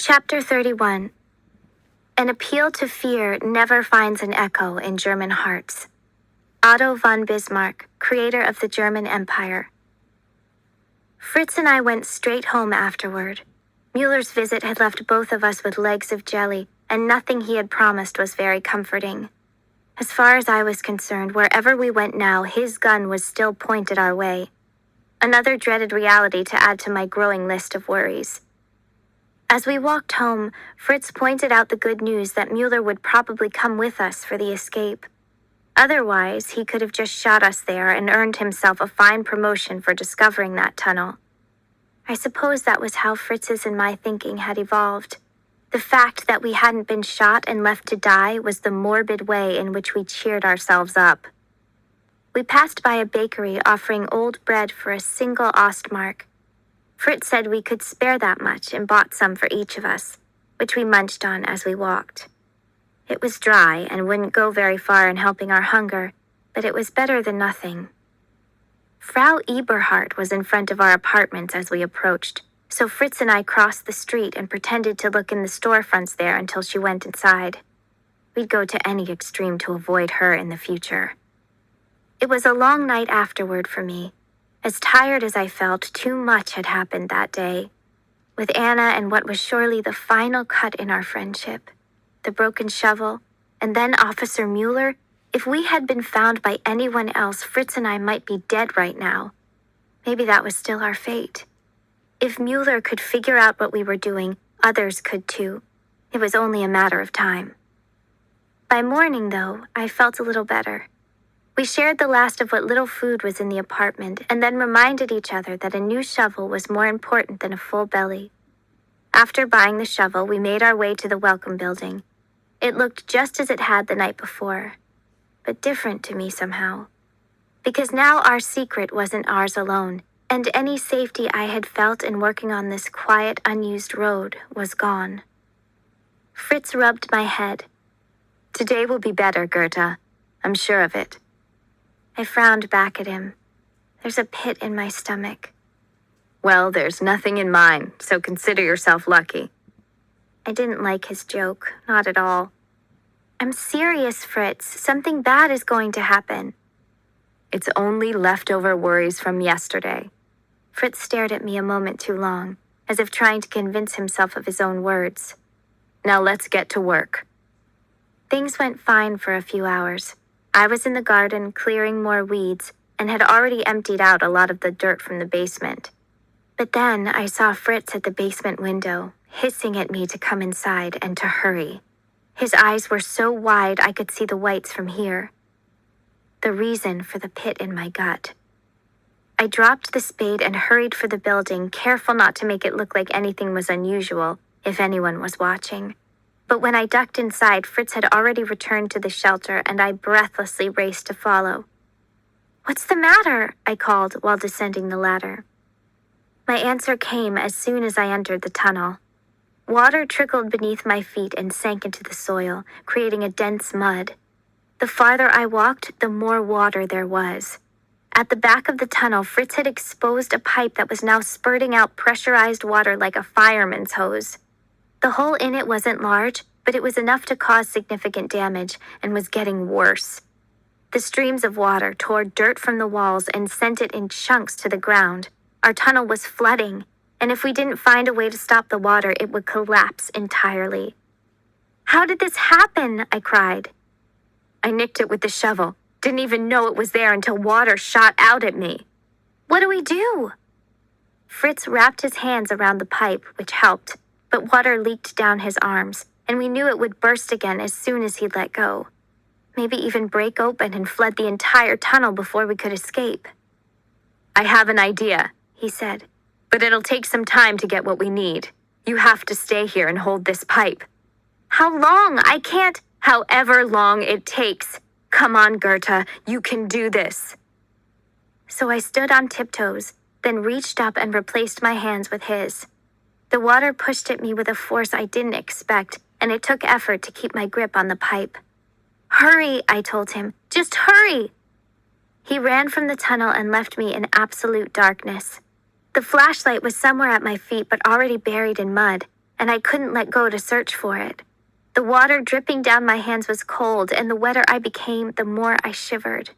Chapter 31. An appeal to fear never finds an echo in German hearts. Otto von Bismarck, creator of the German Empire. Fritz and I went straight home afterward. Mueller's visit had left both of us with legs of jelly, and nothing he had promised was very comforting. As far as I was concerned, wherever we went now, his gun was still pointed our way. Another dreaded reality to add to my growing list of worries. As we walked home, Fritz pointed out the good news that Mueller would probably come with us for the escape. Otherwise, he could have just shot us there and earned himself a fine promotion for discovering that tunnel. I suppose that was how Fritz's and my thinking had evolved. The fact that we hadn't been shot and left to die was the morbid way in which we cheered ourselves up. We passed by a bakery offering old bread for a single Ostmark. Fritz said we could spare that much and bought some for each of us, which we munched on as we walked. It was dry and wouldn't go very far in helping our hunger, but it was better than nothing. Frau Eberhardt was in front of our apartments as we approached, so Fritz and I crossed the street and pretended to look in the storefronts there until she went inside. We'd go to any extreme to avoid her in the future. It was a long night afterward for me. As tired as I felt, too much had happened that day. With Anna and what was surely the final cut in our friendship, the broken shovel, and then Officer Mueller, if we had been found by anyone else, Fritz and I might be dead right now. Maybe that was still our fate. If Mueller could figure out what we were doing, others could too. It was only a matter of time. By morning, though, I felt a little better. We shared the last of what little food was in the apartment and then reminded each other that a new shovel was more important than a full belly. After buying the shovel, we made our way to the Welcome Building. It looked just as it had the night before, but different to me somehow. Because now our secret wasn't ours alone, and any safety I had felt in working on this quiet, unused road was gone. Fritz rubbed my head. "Today will be better, Goethe. I'm sure of it." I frowned back at him. There's a pit in my stomach. "Well, there's nothing in mine, so consider yourself lucky." I didn't like his joke, not at all. "I'm serious, Fritz. Something bad is going to happen." "It's only leftover worries from yesterday." Fritz stared at me a moment too long, as if trying to convince himself of his own words. "Now let's get to work." Things went fine for a few hours. I was in the garden clearing more weeds and had already emptied out a lot of the dirt from the basement. But then I saw Fritz at the basement window, hissing at me to come inside and to hurry. His eyes were so wide I could see the whites from here. The reason for the pit in my gut. I dropped the spade and hurried for the building, careful not to make it look like anything was unusual, if anyone was watching. But when I ducked inside, Fritz had already returned to the shelter, and I breathlessly raced to follow. "What's the matter?" I called while descending the ladder. My answer came as soon as I entered the tunnel. Water trickled beneath my feet and sank into the soil, creating a dense mud. The farther I walked, the more water there was. At the back of the tunnel, Fritz had exposed a pipe that was now spurting out pressurized water like a fireman's hose. The hole in it wasn't large, but it was enough to cause significant damage and was getting worse. The streams of water tore dirt from the walls and sent it in chunks to the ground. Our tunnel was flooding, and if we didn't find a way to stop the water, it would collapse entirely. "How did this happen?" I cried. "I nicked it with the shovel. Didn't even know it was there until water shot out at me." "What do we do?" Fritz wrapped his hands around the pipe, which helped, but water leaked down his arms, and we knew it would burst again as soon as he'd let go. Maybe even break open and flood the entire tunnel before we could escape. "I have an idea," he said, "but it'll take some time to get what we need. You have to stay here and hold this pipe." "How long? I can't—" "However long it takes. Come on, Goethe, you can do this." So I stood on tiptoes, then reached up and replaced my hands with his. The water pushed at me with a force I didn't expect, and it took effort to keep my grip on the pipe. "Hurry," I told him. "Just hurry." He ran from the tunnel and left me in absolute darkness. The flashlight was somewhere at my feet but already buried in mud. and I couldn't let go to search for it. The water dripping down my hands was cold, and the wetter I became, the more I shivered.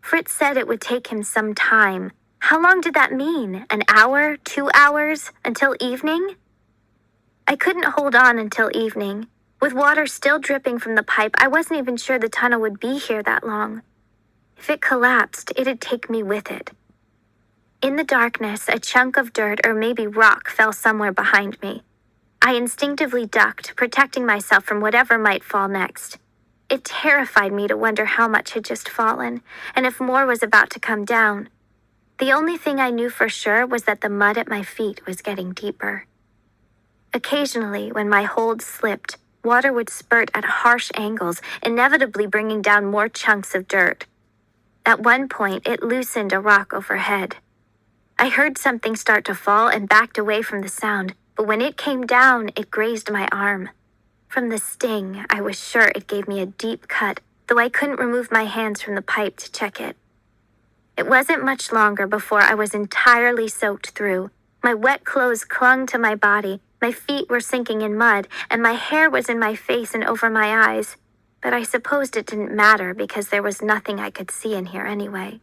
Fritz said it would take him some time. How long did that mean? An hour? 2 hours? Until evening? I couldn't hold on until evening. With water still dripping from the pipe, I wasn't even sure the tunnel would be here that long. If it collapsed, it'd take me with it. In the darkness, a chunk of dirt or maybe rock fell somewhere behind me. I instinctively ducked, protecting myself from whatever might fall next. It terrified me to wonder how much had just fallen, and if more was about to come down. The only thing I knew for sure was that the mud at my feet was getting deeper. Occasionally, when my hold slipped, water would spurt at harsh angles, inevitably bringing down more chunks of dirt. At one point, it loosened a rock overhead. I heard something start to fall and backed away from the sound, but when it came down, it grazed my arm. From the sting, I was sure it gave me a deep cut, though I couldn't remove my hands from the pipe to check it. It wasn't much longer before I was entirely soaked through. My wet clothes clung to my body, my feet were sinking in mud, and my hair was in my face and over my eyes. But I supposed it didn't matter because there was nothing I could see in here anyway.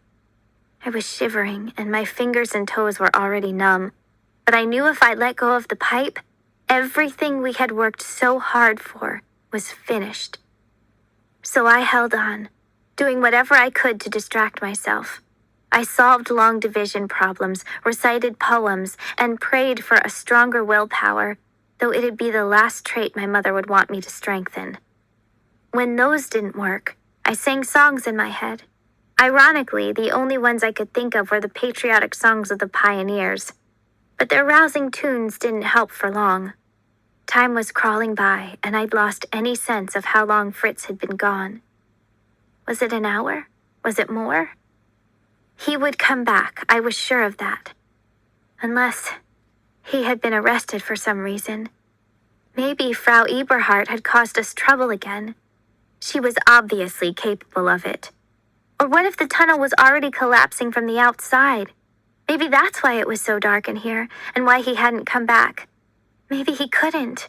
I was shivering, and my fingers and toes were already numb. But I knew if I let go of the pipe, everything we had worked so hard for was finished. So I held on, doing whatever I could to distract myself. I solved long division problems, recited poems, and prayed for a stronger willpower, though it'd be the last trait my mother would want me to strengthen. When those didn't work, I sang songs in my head. Ironically, the only ones I could think of were the patriotic songs of the pioneers. But their rousing tunes didn't help for long. Time was crawling by, and I'd lost any sense of how long Fritz had been gone. Was it an hour? Was it more? He would come back, I was sure of that. Unless he had been arrested for some reason. Maybe Frau Eberhardt had caused us trouble again. She was obviously capable of it. Or what if the tunnel was already collapsing from the outside? Maybe that's why it was so dark in here, and why he hadn't come back. Maybe he couldn't.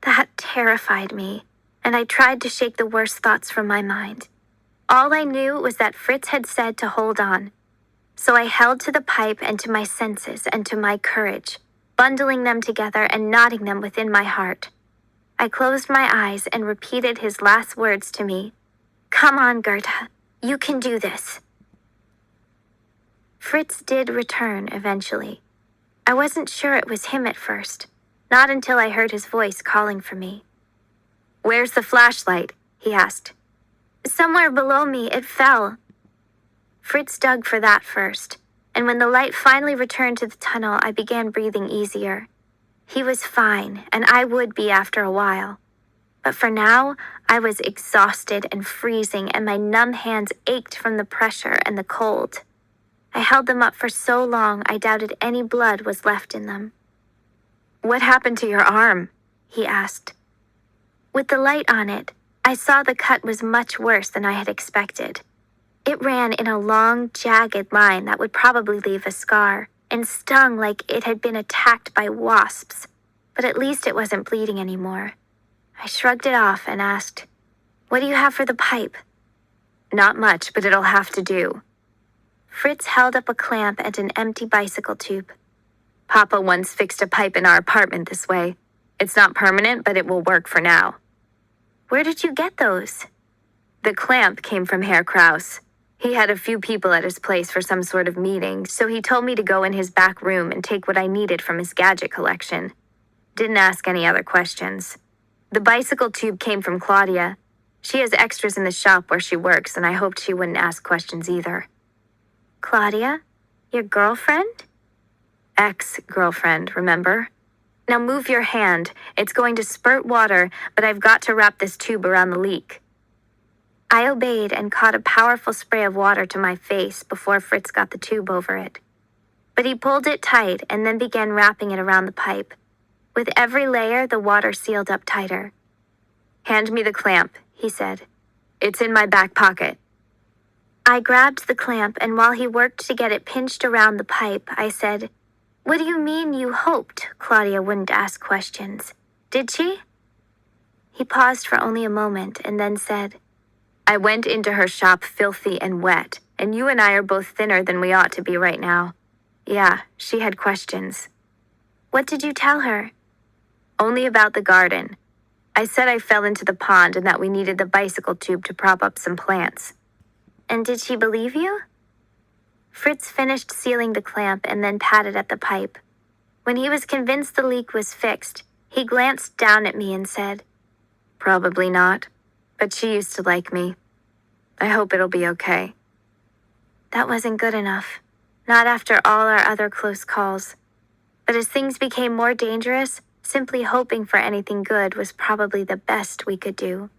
That terrified me, and I tried to shake the worst thoughts from my mind. All I knew was that Fritz had said to hold on. So I held to the pipe and to my senses and to my courage, bundling them together and knotting them within my heart. I closed my eyes and repeated his last words to me. "Come on, Gerda. You can do this." Fritz did return eventually. I wasn't sure it was him at first, not until I heard his voice calling for me. "Where's the flashlight?" he asked. "Somewhere below me, it fell." Fritz dug for that first, and when the light finally returned to the tunnel, I began breathing easier. He was fine, and I would be after a while. But for now, I was exhausted and freezing, and my numb hands ached from the pressure and the cold. I held them up for so long, I doubted any blood was left in them. "What happened to your arm?" he asked. With the light on it, I saw the cut was much worse than I had expected. It ran in a long, jagged line that would probably leave a scar, and stung like it had been attacked by wasps, but at least it wasn't bleeding anymore. I shrugged it off and asked, "What do you have for the pipe?" "Not much, but it'll have to do." Fritz held up a clamp and an empty bicycle tube. "Papa once fixed a pipe in our apartment this way. It's not permanent, but it will work for now." "Where did you get those?" "The clamp came from Herr Kraus. He had a few people at his place for some sort of meeting, so he told me to go in his back room and take what I needed from his gadget collection. Didn't ask any other questions. The bicycle tube came from Claudia. She has extras in the shop where she works, and I hoped she wouldn't ask questions either." "Claudia? Your girlfriend?" "Ex-girlfriend, remember? Now move your hand. It's going to spurt water, but I've got to wrap this tube around the leak." I obeyed and caught a powerful spray of water to my face before Fritz got the tube over it. But he pulled it tight and then began wrapping it around the pipe. With every layer, the water sealed up tighter. "Hand me the clamp," he said. "It's in my back pocket." I grabbed the clamp, and while he worked to get it pinched around the pipe, I said, What do you mean you hoped Claudia wouldn't ask questions? Did she? He paused for only a moment and then said, I went into her shop filthy and wet, and you and I are both thinner than we ought to be right now. Yeah, she had questions. What did you tell her? Only about the garden. I said I fell into the pond and that we needed the bicycle tube to prop up some plants. And did she believe you? Fritz finished sealing the clamp and then patted at the pipe. When he was convinced the leak was fixed, he glanced down at me and said, Probably not, but she used to like me. I hope it'll be okay. That wasn't good enough, not after all our other close calls. But as things became more dangerous, simply hoping for anything good was probably the best we could do.